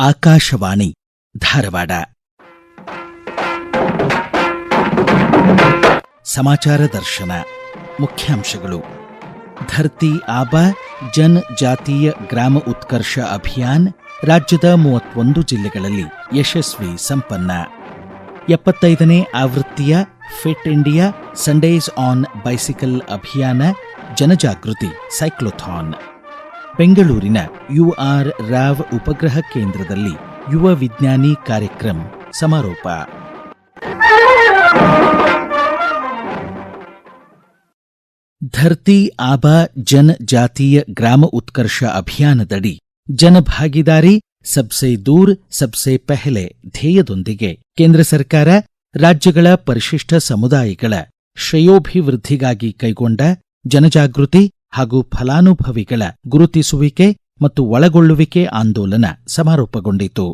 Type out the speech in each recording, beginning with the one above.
ಆಕಾಶವಾಣಿ ಧಾರವಾಡ. ಸಮಾಚಾರ ದರ್ಶನ. ಮುಖ್ಯಾಂಶಗಳು. ಧರ್ತಿ ಆಬಾ ಜನಜಾತೀಯ ಗ್ರಾಮ ಉತ್ಕರ್ಷ ಅಭಿಯಾನ್ ರಾಜ್ಯದ 31 ಜಿಲ್ಲೆಗಳಲ್ಲಿ ಯಶಸ್ವಿ ಸಂಪನ್ನ. 75ನೇ ಆವೃತ್ತಿಯ fit India Sundays on bicycle ಅಭಿಯಾನ ಜನಜಾಗೃತಿ ಸೈಕ್ಲೋಥಾನ್. ಬೆಂಗಳೂರಿನ ಯುಆರ್ ರಾವ್ ಉಪಗ್ರಹ ಕೇಂದ್ರದಲ್ಲಿ ಯುವ ವಿಜ್ಞಾನಿ ಕಾರ್ಯಕ್ರಮ ಸಮಾರೋಪ. ಧರ್ತಿ ಆಬಾ ಜನಜಾತೀಯ ಗ್ರಾಮ ಉತ್ಕರ್ಷ ಅಭಿಯಾನದಡಿ ಜನಭಾಗಿದಾರಿ ಸಬ್ಸೆ ದೂರ್ ಸಬ್ಸೆ ಪೆಹಲೆ ಧ್ಯೇಯದೊಂದಿಗೆ ಕೇಂದ್ರ ಸರ್ಕಾರ ರಾಜ್ಯಗಳ ಪರಿಶಿಷ್ಟ ಸಮುದಾಯಗಳ ಶ್ರೇಯೋಭಿವೃದ್ಧಿಗಾಗಿ ಕೈಗೊಂಡ ಜನಜಾಗೃತಿ ಹಾಗೂ ಫಲಾನುಭವಿಗಳ ಗುರುತಿಸುವಿಕೆ ಮತ್ತು ಒಳಗೊಳ್ಳುವಿಕೆ ಆಂದೋಲನ ಸಮಾರೋಪಗೊಂಡಿತು.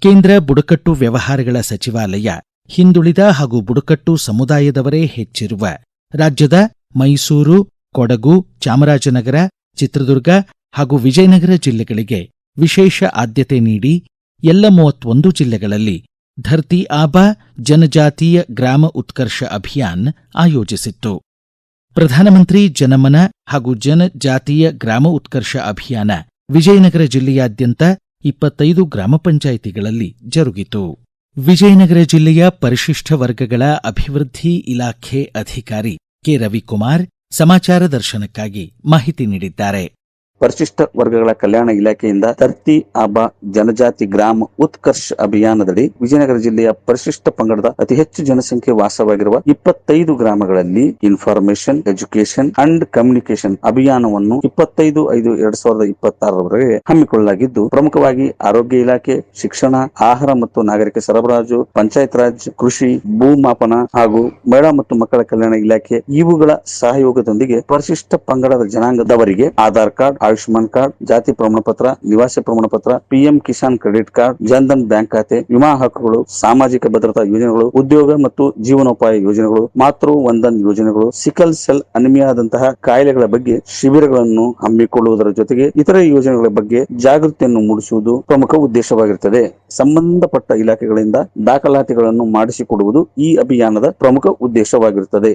ಕೇಂದ್ರ ಬುಡಕಟ್ಟು ವ್ಯವಹಾರಗಳ ಸಚಿವಾಲಯ ಹಿಂದುಳಿದ ಹಾಗೂ ಬುಡಕಟ್ಟು ಸಮುದಾಯದವರೇ ಹೆಚ್ಚಿರುವ ರಾಜ್ಯದ ಮೈಸೂರು, ಕೊಡಗು, ಚಾಮರಾಜನಗರ, ಚಿತ್ರದುರ್ಗ ಹಾಗೂ ವಿಜಯನಗರ ಜಿಲ್ಲೆಗಳಿಗೆ ವಿಶೇಷ ಆದ್ಯತೆ ನೀಡಿ ಎಲ್ಲ 31 ಜಿಲ್ಲೆಗಳಲ್ಲಿ ಧರ್ತಿ ಆಬಾ ಜನಜಾತೀಯ ಗ್ರಾಮ ಉತ್ಕರ್ಷ ಅಭಿಯಾನ್ ಆಯೋಜಿಸಿತ್ತು. ಪ್ರಧಾನಮಂತ್ರಿ ಜನಮನ ಹಾಗೂ ಜನಜಾತೀಯ ಗ್ರಾಮ ಉತ್ಕರ್ಷ ಅಭಿಯಾನ ವಿಜಯನಗರ ಜಿಲ್ಲೆಯಾದ್ಯಂತ 25 ಗ್ರಾಮ ಪಂಚಾಯಿತಿಗಳಲ್ಲಿ ಜರುಗಿತು. ವಿಜಯನಗರ ಜಿಲ್ಲೆಯ ಪರಿಶಿಷ್ಟ ವರ್ಗಗಳ ಅಭಿವೃದ್ಧಿ ಇಲಾಖೆ ಅಧಿಕಾರಿ ಕೆ ರವಿಕುಮಾರ್ ಸಮಾಚಾರ ದರ್ಶನಕ್ಕಾಗಿ ಮಾಹಿತಿ ನೀಡಿದ್ದಾರೆ. ಪರಿಶಿಷ್ಟ ವರ್ಗಗಳ ಕಲ್ಯಾಣ ಇಲಾಖೆಯಿಂದ ಧರ್ತಿ ಆಬಾ ಜನಜಾತಿ ಗ್ರಾಮ ಉತ್ಕರ್ಷ ಅಭಿಯಾನದಡಿ ವಿಜಯನಗರ ಜಿಲ್ಲೆಯ ಪರಿಶಿಷ್ಟ ಪಂಗಡದ ಅತಿ ಹೆಚ್ಚು ಜನಸಂಖ್ಯೆ ವಾಸವಾಗಿರುವ 25 ಗ್ರಾಮಗಳಲ್ಲಿ ಇನ್ಫಾರ್ಮೇಶನ್, ಎಜುಕೇಶನ್ ಅಂಡ್ ಕಮ್ಯುನಿಕೇಶನ್ ಅಭಿಯಾನವನ್ನು 25/5/2026 ಹಮ್ಮಿಕೊಳ್ಳಲಾಗಿದ್ದು, ಪ್ರಮುಖವಾಗಿ ಆರೋಗ್ಯ ಇಲಾಖೆ, ಶಿಕ್ಷಣ, ಆಹಾರ ಮತ್ತು ನಾಗರಿಕ ಸರಬರಾಜು, ಪಂಚಾಯತ್ ರಾಜ್, ಕೃಷಿ, ಭೂಮಾಪನ ಹಾಗೂ ಮಹಿಳಾ ಮತ್ತು ಮಕ್ಕಳ ಕಲ್ಯಾಣ ಇಲಾಖೆ ಇವುಗಳ ಸಹಯೋಗದೊಂದಿಗೆ ಪರಿಶಿಷ್ಟ ಪಂಗಡದ ಜನಾಂಗದವರಿಗೆ ಆಧಾರ್ ಕಾರ್ಡ್, ಆಯುಷ್ಮಾನ್ ಕಾರ್ಡ್, ಜಾತಿ ಪ್ರಮಾಣ ಪತ್ರ, ನಿವಾಸ ಪ್ರಮಾಣ ಪತ್ರ, PM Kisan credit card, Jan Dhan bank ಖಾತೆ, ವಿಮಾ ಹಕ್ಕುಗಳು, ಸಾಮಾಜಿಕ ಭದ್ರತಾ ಯೋಜನೆಗಳು, ಉದ್ಯೋಗ ಮತ್ತು ಜೀವನೋಪಾಯ ಯೋಜನೆಗಳು, ಮಾತೃ ವಂದನ್ ಯೋಜನೆಗಳು, ಸಿಕಲ್ ಸೆಲ್ ಅನಿಮಿಯಾದಂತಹ ಕಾಯಿಲೆಗಳ ಬಗ್ಗೆ ಶಿಬಿರಗಳನ್ನು ಹಮ್ಮಿಕೊಳ್ಳುವುದರ ಜೊತೆಗೆ ಇತರೆ ಯೋಜನೆಗಳ ಬಗ್ಗೆ ಜಾಗೃತಿಯನ್ನು ಮೂಡಿಸುವುದು ಪ್ರಮುಖ ಉದ್ದೇಶವಾಗಿರುತ್ತದೆ. ಸಂಬಂಧಪಟ್ಟ ಇಲಾಖೆಗಳಿಂದ ದಾಖಲಾತಿಗಳನ್ನು ಮಾಡಿಸಿಕೊಡುವುದು ಈ ಅಭಿಯಾನದ ಪ್ರಮುಖ ಉದ್ದೇಶವಾಗಿರುತ್ತದೆ.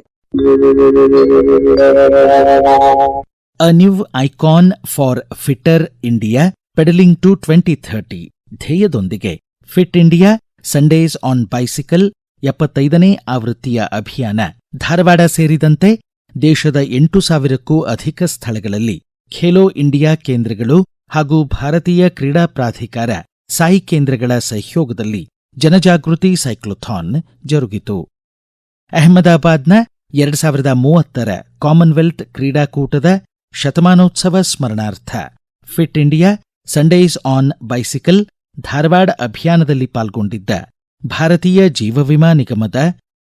A new icon for fitter India pedaling to 2030 ಧ್ಯೇಯದೊಂದಿಗೆ fit India Sundays on bicycle 75ನೇ ಆವೃತ್ತಿಯ ಅಭಿಯಾನ ಧಾರವಾಡ ಸೇರಿದಂತೆ ದೇಶದ 8,000ಕ್ಕೂ ಅಧಿಕ ಸ್ಥಳಗಳಲ್ಲಿ ಖೇಲೋ ಇಂಡಿಯಾ ಕೇಂದ್ರಗಳು ಹಾಗೂ ಭಾರತೀಯ ಕ್ರೀಡಾ ಪ್ರಾಧಿಕಾರ ಸಾಯಿ ಕೇಂದ್ರಗಳ ಸಹಯೋಗದಲ್ಲಿ ಜನಜಾಗೃತಿ ಸೈಕ್ಲೋಥಾನ್ ಜರುಗಿತು. ಅಹಮದಾಬಾದ್ನ 2030ರ ಕಾಮನ್ವೆಲ್ತ್ ಕ್ರೀಡಾಕೂಟದ ಶತಮಾನೋತ್ಸವ ಸ್ಮರಣಾರ್ಥ fit India Sundays on bicycle Dharwad ಅಭಿಯಾನದಲ್ಲಿ ಪಾಲ್ಗೊಂಡಿದ್ದ ಭಾರತೀಯ ಜೀವವಿಮಾ ನಿಗಮದ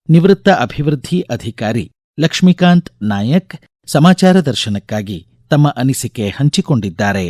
ನಿವೃತ್ತ ಅಭಿವೃದ್ಧಿ ಅಧಿಕಾರಿ ಲಕ್ಷ್ಮೀಕಾಂತ್ ನಾಯಕ್ ಸಮಾಚಾರ ದರ್ಶನಕ್ಕಾಗಿ ತಮ್ಮ ಅನಿಸಿಕೆ ಹಂಚಿಕೊಂಡಿದ್ದಾರೆ.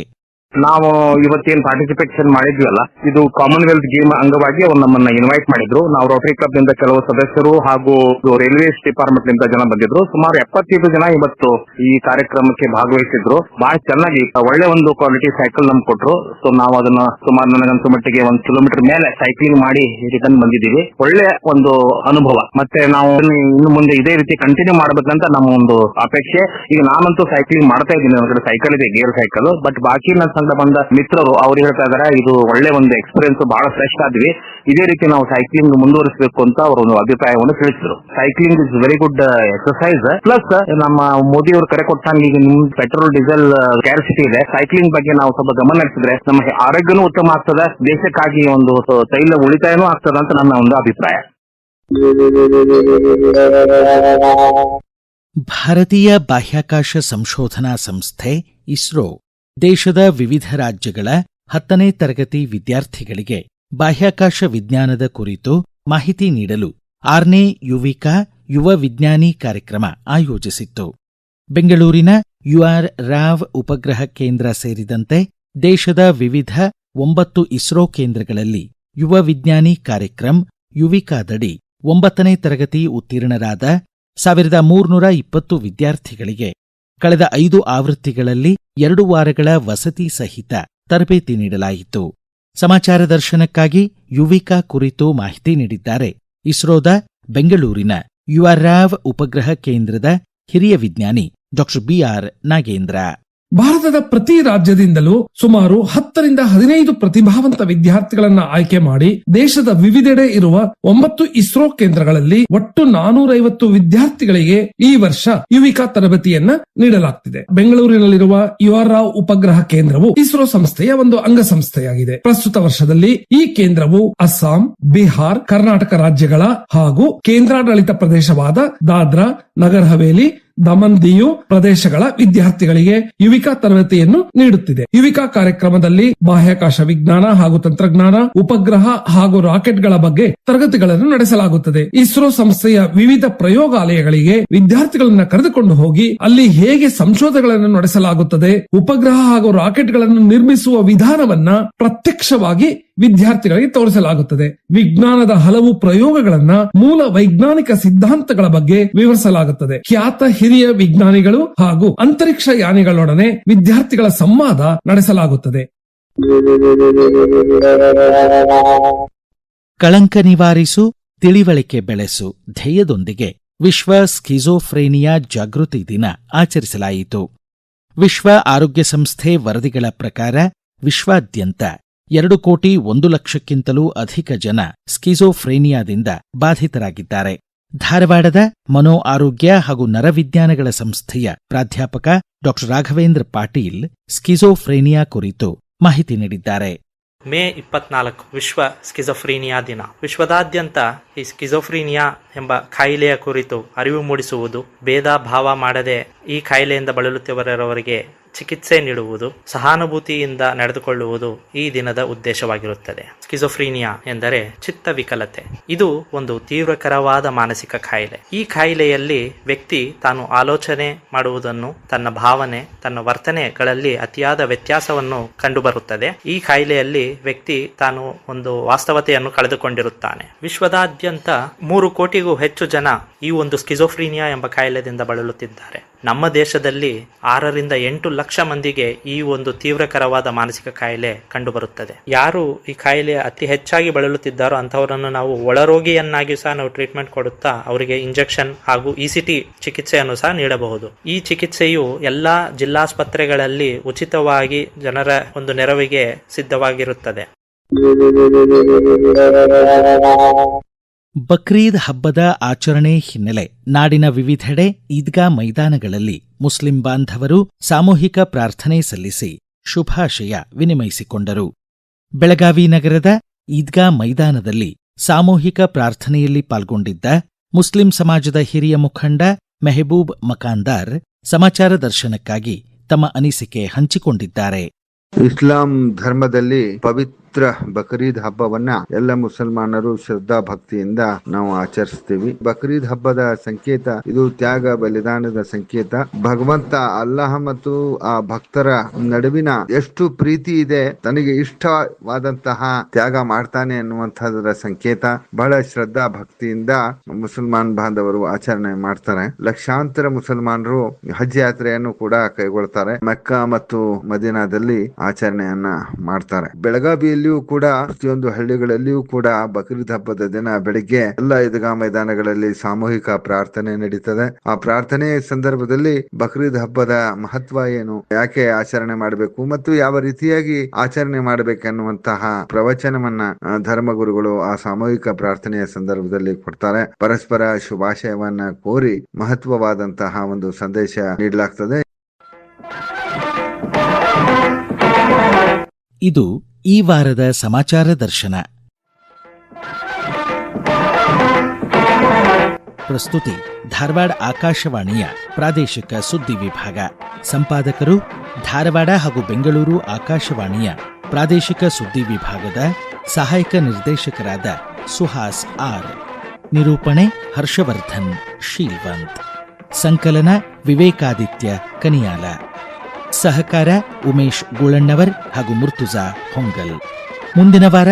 ನಾವು ಇವತ್ತೇನ್ ಪಾರ್ಟಿಸಿಪೇಷನ್ ಮಾಡಿದ್ವಲ್ಲ, ಇದು ಕಾಮನ್ವೆಲ್ತ್ ಗೇಮ್ ಅಂಗವಾಗಿ ಅವರು ನಮ್ಮನ್ನ ಇನ್ವೈಟ್ ಮಾಡಿದ್ರು. ನಾವು ರೋಟರಿ ಕ್ಲಬ್ ನಿಂದ ಕೆಲವು ಸದಸ್ಯರು ಹಾಗೂ ರೈಲ್ವೇಸ್ ಡಿಪಾರ್ಟ್ಮೆಂಟ್ ನಿಂದ ಜನ ಬಂದಿದ್ರು. ಸುಮಾರು 75 ಜನ ಇವತ್ತು ಈ ಕಾರ್ಯಕ್ರಮಕ್ಕೆ ಭಾಗವಹಿಸಿದ್ರು. ಬಹಳ ಚೆನ್ನಾಗಿ ಒಳ್ಳೆ ಒಂದು ಕ್ವಾಲಿಟಿ ಸೈಕಲ್ ನಮ್ಗೆ ಕೊಟ್ರು. ಸೊ ನಾವು ಅದನ್ನ ಸುಮಾರು ನನಗನ್ಸೋ ಮಟ್ಟಿಗೆ 1 ಕಿಲೋಮೀಟರ್ ಮೇಲೆ ಸೈಕ್ಲಿಂಗ್ ಮಾಡಿ ರಿಟರ್ನ್ ಬಂದಿದ್ದೀವಿ. ಒಳ್ಳೆ ಒಂದು ಅನುಭವ. ಮತ್ತೆ ನಾವು ಇನ್ನು ಮುಂದೆ ಇದೇ ರೀತಿ ಕಂಟಿನ್ಯೂ ಮಾಡಬೇಕಂತ ನಮ್ಮ ಒಂದು ಅಪೇಕ್ಷೆ. ಈಗ ನಾನಂತೂ ಸೈಕ್ಲಿಂಗ್ ಮಾಡ್ತಾ ಇದ್ದೀನಿ. ನನ್ನ ಕಡೆ ಸೈಕಲ್ ಇದೆ, ಗೇರ್ ಸೈಕಲ್. ಬಟ್ ಬಾಕಿ ನನ್ನ ಬಂದ ಮಿತ್ರರು ಅವ್ರು ಹೇಳ್ತಾ ಇದಾರೆ ಇದು ಒಳ್ಳೆ ಒಂದು ಎಕ್ಸ್ಪೀರಿಯನ್ಸ್, ಬಹಳ ಫ್ರೆಶ್ ಆದ್ವಿ. ಇದೇ ರೀತಿ ನಾವು ಸೈಕ್ಲಿಂಗ್ ಮುಂದುವರಿಸಬೇಕು ಅಂತ ಅವರು ಒಂದು ಅಭಿಪ್ರಾಯವನ್ನು ತಿಳಿಸಿದ್ರು. Cycling is very good exercise. Plus ನಮ್ಮ ಮೋದಿ ಅವರು ಕರೆ ಕೊಟ್ಟಂಗೆ ಈಗ ನಿಮ್ ಪೆಟ್ರೋಲ್ ಡೀಸೆಲ್ ಸ್ಕ್ಯಾರ್ಸಿಟಿ ಇದೆ. ಸೈಕ್ಲಿಂಗ್ ಬಗ್ಗೆ ನಾವು ಸ್ವಲ್ಪ ಗಮನ ಹರಿಸಿದ್ರೆ ನಮ್ಮ ಆರೋಗ್ಯನೂ ಉತ್ತಮ ಆಗ್ತದೆ, ದೇಶಕ್ಕಾಗಿ ಒಂದು ತೈಲ ಉಳಿತಾಯನೂ ಆಗ್ತದೆ ಅಂತ ನನ್ನ ಒಂದು ಅಭಿಪ್ರಾಯ. ಭಾರತೀಯ ಬಾಹ್ಯಾಕಾಶ ಸಂಶೋಧನಾ ಸಂಸ್ಥೆ ಇಸ್ರೋ ದೇಶದ ವಿವಿಧ ರಾಜ್ಯಗಳ 10ನೇ ತರಗತಿ ವಿದ್ಯಾರ್ಥಿಗಳಿಗೆ ಬಾಹ್ಯಾಕಾಶ ವಿಜ್ಞಾನದ ಕುರಿತು ಮಾಹಿತಿ ನೀಡಲು 6ನೇ ಯುವಿಕಾ ಯುವ ವಿಜ್ಞಾನಿ ಕಾರ್ಯಕ್ರಮ ಆಯೋಜಿಸಿತ್ತು. ಬೆಂಗಳೂರಿನ ಯುಆರ್ ರಾವ್ ಉಪಗ್ರಹ ಕೇಂದ್ರ ಸೇರಿದಂತೆ ದೇಶದ ವಿವಿಧ 9 ಇಸ್ರೋ ಕೇಂದ್ರಗಳಲ್ಲಿ ಯುವ ವಿಜ್ಞಾನಿ ಕಾರ್ಯಕ್ರಮ ಯುವಿಕಾದಡಿ 9ನೇ ತರಗತಿ ಉತ್ತೀರ್ಣರಾದ 1320 ವಿದ್ಯಾರ್ಥಿಗಳಿಗೆ ಕಳೆದ 5 ಆವೃತ್ತಿಗಳಲ್ಲಿ 2 ವಾರಗಳ ವಸತಿ ಸಹಿತ ತರಬೇತಿ ನೀಡಲಾಯಿತು. ಸಮಾಚಾರ ದರ್ಶನಕ್ಕಾಗಿ ಯುವಿಕಾ ಕುರಿತು ಮಾಹಿತಿ ನೀಡಿದ್ದಾರೆ ಇಸ್ರೋದ ಬೆಂಗಳೂರಿನ ಯುಆರ್ಆವ್ ಉಪಗ್ರಹ ಕೇಂದ್ರದ ಹಿರಿಯ ವಿಜ್ಞಾನಿ ಡಾಕ್ಟರ್ ಬಿಆರ್ ನಾಗೇಂದ್ರ. ಭಾರತದ ಪ್ರತಿ ರಾಜ್ಯದಿಂದಲೂ ಸುಮಾರು 10 ರಿಂದ 15 ಪ್ರತಿಭಾವಂತ ವಿದ್ಯಾರ್ಥಿಗಳನ್ನ ಆಯ್ಕೆ ಮಾಡಿ ದೇಶದ ವಿವಿಧೆಡೆ ಇರುವ 9 ಇಸ್ರೋ ಕೇಂದ್ರಗಳಲ್ಲಿ ಒಟ್ಟು 450 ವಿದ್ಯಾರ್ಥಿಗಳಿಗೆ ಈ ವರ್ಷ ಯುವಿಕಾ ತರಬೇತಿಯನ್ನ ನೀಡಲಾಗ್ತಿದೆ. ಬೆಂಗಳೂರಿನಲ್ಲಿರುವ ಯುಆರ್ಆವ್ ಉಪಗ್ರಹ ಕೇಂದ್ರವು ಇಸ್ರೋ ಸಂಸ್ಥೆಯ ಒಂದು ಅಂಗಸಂಸ್ಥೆಯಾಗಿದೆ. ಪ್ರಸ್ತುತ ವರ್ಷದಲ್ಲಿ ಈ ಕೇಂದ್ರವು ಅಸ್ಸಾಂ, ಬಿಹಾರ್, ಕರ್ನಾಟಕ ರಾಜ್ಯಗಳ ಹಾಗೂ ಕೇಂದ್ರಾಡಳಿತ ಪ್ರದೇಶವಾದ ದಾದ್ರಾ, ನಗರ್ ಹವೇಲಿ, ದಮನ್ ದಿಯು ಪ್ರದೇಶಗಳ ವಿದ್ಯಾರ್ಥಿಗಳಿಗೆ ಯುವಿಕಾ ತರಬೇತಿಯನ್ನು ನೀಡುತ್ತಿದೆ. ಯುವಿಕಾ ಕಾರ್ಯಕ್ರಮದಲ್ಲಿ ಬಾಹ್ಯಾಕಾಶ ವಿಜ್ಞಾನ ಹಾಗೂ ತಂತ್ರಜ್ಞಾನ, ಉಪಗ್ರಹ ಹಾಗೂ ರಾಕೆಟ್ಗಳ ಬಗ್ಗೆ ತರಗತಿಗಳನ್ನು ನಡೆಸಲಾಗುತ್ತದೆ. ಇಸ್ರೋ ಸಂಸ್ಥೆಯ ವಿವಿಧ ಪ್ರಯೋಗಾಲಯಗಳಿಗೆ ವಿದ್ಯಾರ್ಥಿಗಳನ್ನ ಕರೆದುಕೊಂಡು ಹೋಗಿ ಅಲ್ಲಿ ಹೇಗೆ ಸಂಶೋಧನೆಗಳನ್ನು ನಡೆಸಲಾಗುತ್ತದೆ, ಉಪಗ್ರಹ ಹಾಗೂ ರಾಕೆಟ್ಗಳನ್ನು ನಿರ್ಮಿಸುವ ವಿಧಾನವನ್ನ ಪ್ರತ್ಯಕ್ಷವಾಗಿ ವಿದ್ಯಾರ್ಥಿಗಳಿಗೆ ತೋರಿಸಲಾಗುತ್ತದೆ. ವಿಜ್ಞಾನದ ಹಲವು ಪ್ರಯೋಗಗಳನ್ನ ಮೂಲ ವೈಜ್ಞಾನಿಕ ಸಿದ್ಧಾಂತಗಳ ಬಗ್ಗೆ ವಿವರಿಸಲಾಗುತ್ತದೆ. ಖ್ಯಾತ ಹಿರಿಯ ವಿಜ್ಞಾನಿಗಳು ಹಾಗೂ ಅಂತರಿಕ್ಷ ಯಾನಿಗಳೊಡನೆ ವಿದ್ಯಾರ್ಥಿಗಳ ಸಂವಾದ ನಡೆಸಲಾಗುತ್ತದೆ. ಕಳಂಕ ನಿವಾರಿಸು, ತಿಳಿವಳಿಕೆ ಬೆಳೆಸು ಧ್ಯೇಯದೊಂದಿಗೆ ವಿಶ್ವ ಸ್ಕಿಜೋಫ್ರೇನಿಯಾ ಜಾಗೃತಿ ದಿನ ಆಚರಿಸಲಾಯಿತು. ವಿಶ್ವ ಆರೋಗ್ಯ ಸಂಸ್ಥೆ ವರದಿಗಳ ಪ್ರಕಾರ ವಿಶ್ವಾದ್ಯಂತ 2,01,00,000ಕ್ಕಿಂತಲೂ ಅಧಿಕ ಜನ ಸ್ಕಿಜೋಫ್ರೇನಿಯಾದಿಂದ ಬಾಧಿತರಾಗಿದ್ದಾರೆ. ಧಾರವಾಡದ ಮನೋ ಆರೋಗ್ಯ ಹಾಗೂ ನರವಿಜ್ಞಾನಗಳ ಸಂಸ್ಥೆಯ ಪ್ರಾಧ್ಯಾಪಕ ಡಾಕ್ಟರ್ ರಾಘವೇಂದ್ರ ಪಾಟೀಲ್ ಸ್ಕಿಜೋಫ್ರೇನಿಯಾ ಕುರಿತು ಮಾಹಿತಿ ನೀಡಿದ್ದಾರೆ. ಮೇ 24 ವಿಶ್ವ ಸ್ಕಿಜೋಫ್ರೀನಿಯಾ ದಿನ. ವಿಶ್ವದಾದ್ಯಂತ ಈ ಸ್ಕಿಜೋಫ್ರೀನಿಯಾ ಎಂಬ ಕಾಯಿಲೆಯ ಕುರಿತು ಅರಿವು ಮೂಡಿಸುವುದು, ಭೇದ ಭಾವ ಮಾಡದೆ ಈ ಕಾಯಿಲೆಯಿಂದ ಬಳಲುತ್ತಿರುವವರಿಗೆ ಚಿಕಿತ್ಸೆ ನೀಡುವುದು, ಸಹಾನುಭೂತಿಯಿಂದ ನಡೆದುಕೊಳ್ಳುವುದು ಈ ದಿನದ ಉದ್ದೇಶವಾಗಿರುತ್ತದೆ. ಸ್ಕಿಜೋಫ್ರೀನಿಯಾ ಎಂದರೆ ಚಿತ್ತ ವಿಕಲತೆ. ಇದು ಒಂದು ತೀವ್ರಕರವಾದ ಮಾನಸಿಕ ಕಾಯಿಲೆ. ಈ ಕಾಯಿಲೆಯಲ್ಲಿ ವ್ಯಕ್ತಿ ತಾನು ಆಲೋಚನೆ ಮಾಡುವುದನ್ನು, ತನ್ನ ಭಾವನೆ, ತನ್ನ ವರ್ತನೆಗಳಲ್ಲಿ ಅತಿಯಾದ ವ್ಯತ್ಯಾಸವನ್ನು ಕಂಡುಬರುತ್ತದೆ. ಈ ಕಾಯಿಲೆಯಲ್ಲಿ ವ್ಯಕ್ತಿ ತಾನು ಒಂದು ವಾಸ್ತವತೆಯನ್ನು ಕಳೆದುಕೊಂಡಿರುತ್ತಾನೆ. ವಿಶ್ವದಾದ್ಯಂತ 3 ಕೋಟಿಗೂ ಹೆಚ್ಚು ಜನ ಈ ಒಂದು ಸ್ಕಿಜೋಫ್ರೀನಿಯಾ ಎಂಬ ಕಾಯಿಲೆಯಿಂದ ಬಳಲುತ್ತಿದ್ದಾರೆ. ನಮ್ಮ ದೇಶದಲ್ಲಿ 6 ರಿಂದ 8 ಲಕ್ಷ ಮಂದಿಗೆ ಈ ಒಂದು ತೀವ್ರಕರವಾದ ಮಾನಸಿಕ ಕಾಯಿಲೆ ಕಂಡುಬರುತ್ತದೆ. ಯಾರು ಈ ಕಾಯಿಲೆ ಅತಿ ಹೆಚ್ಚಾಗಿ ಬಳಲುತ್ತಿದ್ದಾರೋ ಅಂತವರನ್ನು ನಾವು ಒಳರೋಗಿಯನ್ನಾಗಿ ಸಹ ನಾವು ಟ್ರೀಟ್ಮೆಂಟ್ ಕೊಡುತ್ತಾ ಅವರಿಗೆ ಇಂಜೆಕ್ಷನ್ ಹಾಗೂ ಇಸಿಟಿ ಚಿಕಿತ್ಸೆಯನ್ನು ಸಹ ನೀಡಬಹುದು. ಈ ಚಿಕಿತ್ಸೆಯು ಎಲ್ಲಾ ಜಿಲ್ಲಾಸ್ಪತ್ರೆಗಳಲ್ಲಿ ಉಚಿತವಾಗಿ ಜನರ ಒಂದು ನೆರವಿಗೆ ಸಿದ್ಧವಾಗಿರುತ್ತದೆ. ಬಕ್ರೀದ್ ಹಬ್ಬದ ಆಚರಣೆ ಹಿನ್ನೆಲೆ ನಾಡಿನ ವಿವಿಧೆಡೆ ಈದ್ಗಾ ಮೈದಾನಗಳಲ್ಲಿ ಮುಸ್ಲಿಂ ಬಾಂಧವರು ಸಾಮೂಹಿಕ ಪ್ರಾರ್ಥನೆ ಸಲ್ಲಿಸಿ ಶುಭಾಶಯ ವಿನಿಮಯಿಸಿಕೊಂಡರು. ಬೆಳಗಾವಿ ನಗರದ ಈದ್ಗಾ ಮೈದಾನದಲ್ಲಿ ಸಾಮೂಹಿಕ ಪ್ರಾರ್ಥನೆಯಲ್ಲಿ ಪಾಲ್ಗೊಂಡಿದ್ದ ಮುಸ್ಲಿಂ ಸಮಾಜದ ಹಿರಿಯ ಮುಖಂಡ ಮೆಹಬೂಬ್ ಮಕಾಂದಾರ್ ಸಮಾಚಾರ ದರ್ಶನಕ್ಕಾಗಿ ತಮ್ಮ ಅನಿಸಿಕೆ ಹಂಚಿಕೊಂಡಿದ್ದಾರೆ. ಇಸ್ಲಾಂ ಧರ್ಮದಲ್ಲಿ ಪವಿತ್ರ ಬಕ್ರೀದ್ ಹಬ್ಬವನ್ನ ಎಲ್ಲ ಮುಸಲ್ಮಾನರು ಶ್ರದ್ಧಾ ಭಕ್ತಿಯಿಂದ ನಾವು ಆಚರಿಸ್ತೀವಿ. ಬಕ್ರೀದ್ ಹಬ್ಬದ ಸಂಕೇತ ಇದು ತ್ಯಾಗ ಬಲಿದಾನದ ಸಂಕೇತ. ಭಗವಂತ ಅಲ್ಲಾಹ ಮತ್ತು ಆ ಭಕ್ತರ ನಡುವಿನ ಎಷ್ಟು ಪ್ರೀತಿ ಇದೆ, ತನಗೆ ಇಷ್ಟವಾದಂತಹ ತ್ಯಾಗ ಮಾಡ್ತಾನೆ ಅನ್ನುವಂಥದ್ರ ಸಂಕೇತ. ಬಹಳ ಶ್ರದ್ಧಾ ಭಕ್ತಿಯಿಂದ ಮುಸಲ್ಮಾನ್ ಬಾಂಧವರು ಆಚರಣೆ ಮಾಡ್ತಾರೆ. ಲಕ್ಷಾಂತರ ಮುಸಲ್ಮಾನರು ಹಜ್ ಯಾತ್ರೆಯನ್ನು ಕೂಡ ಕೈಗೊಳ್ತಾರೆ. ಮೆಕ್ಕಾ ಮತ್ತು ಮದೀನಾದಲ್ಲಿ ಆಚರಣೆಯನ್ನ ಮಾಡ್ತಾರೆ. ಬೆಳಗಾವಿಯಲ್ಲಿಯೂ ಕೂಡ ಪ್ರತಿಯೊಂದು ಹಳ್ಳಿಗಳಲ್ಲಿಯೂ ಕೂಡ ಬಕ್ರೀದ್ ಹಬ್ಬದ ದಿನ ಬೆಳಿಗ್ಗೆ ಎಲ್ಲ ಈದ್ಗಾ ಮೈದಾನಗಳಲ್ಲಿ ಸಾಮೂಹಿಕ ಪ್ರಾರ್ಥನೆ ನಡೀತದೆ. ಆ ಪ್ರಾರ್ಥನೆಯ ಸಂದರ್ಭದಲ್ಲಿ ಬಕ್ರೀದ್ ಹಬ್ಬದ ಮಹತ್ವ ಏನು, ಯಾಕೆ ಆಚರಣೆ ಮಾಡಬೇಕು ಮತ್ತು ಯಾವ ರೀತಿಯಾಗಿ ಆಚರಣೆ ಮಾಡಬೇಕೆನ್ನುವಂತಹ ಪ್ರವಚನವನ್ನ ಧರ್ಮಗುರುಗಳು ಆ ಸಾಮೂಹಿಕ ಪ್ರಾರ್ಥನೆಯ ಸಂದರ್ಭದಲ್ಲಿ ಕೊಡ್ತಾರೆ. ಪರಸ್ಪರ ಶುಭಾಶಯವನ್ನ ಕೋರಿ ಮಹತ್ವವಾದಂತಹ ಒಂದು ಸಂದೇಶ ನೀಡಲಾಗ್ತದೆ. ಇದು ಈ ವಾರದ ಸಮಾಚಾರ ದರ್ಶನ. ಪ್ರಸ್ತುತಿ ಧಾರವಾಡ ಆಕಾಶವಾಣಿಯ ಪ್ರಾದೇಶಿಕ ಸುದ್ದಿ ವಿಭಾಗ. ಸಂಪಾದಕರು ಧಾರವಾಡ ಹಾಗೂ ಬೆಂಗಳೂರು ಆಕಾಶವಾಣಿಯ ಪ್ರಾದೇಶಿಕ ಸುದ್ದಿ ವಿಭಾಗದ ಸಹಾಯಕ ನಿರ್ದೇಶಕರಾದ ಸುಹಾಸ್ ಆರ್. ನಿರೂಪಣೆ ಹರ್ಷವರ್ಧನ್ ಶೀಲ್ವಂತ್. ಸಂಕಲನ ವಿವೇಕಾದಿತ್ಯ ಕನಿಯಾಲ. ಸಹಕಾರ ಉಮೇಶ್ ಗುಳಣ್ಣವರ್ ಹಾಗೂ ಮುರ್ತುಜಾ ಹೊಂಗಲ್. ಮುಂದಿನ ವಾರ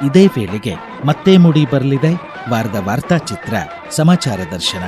ಇದೇ ವೇಳೆಗೆ ಮತ್ತೆ ಮೂಡಿ ಬರಲಿದೆ ವಾರದ ವಾರ್ತಾಚಿತ್ರ ಸಮಾಚಾರ ದರ್ಶನ.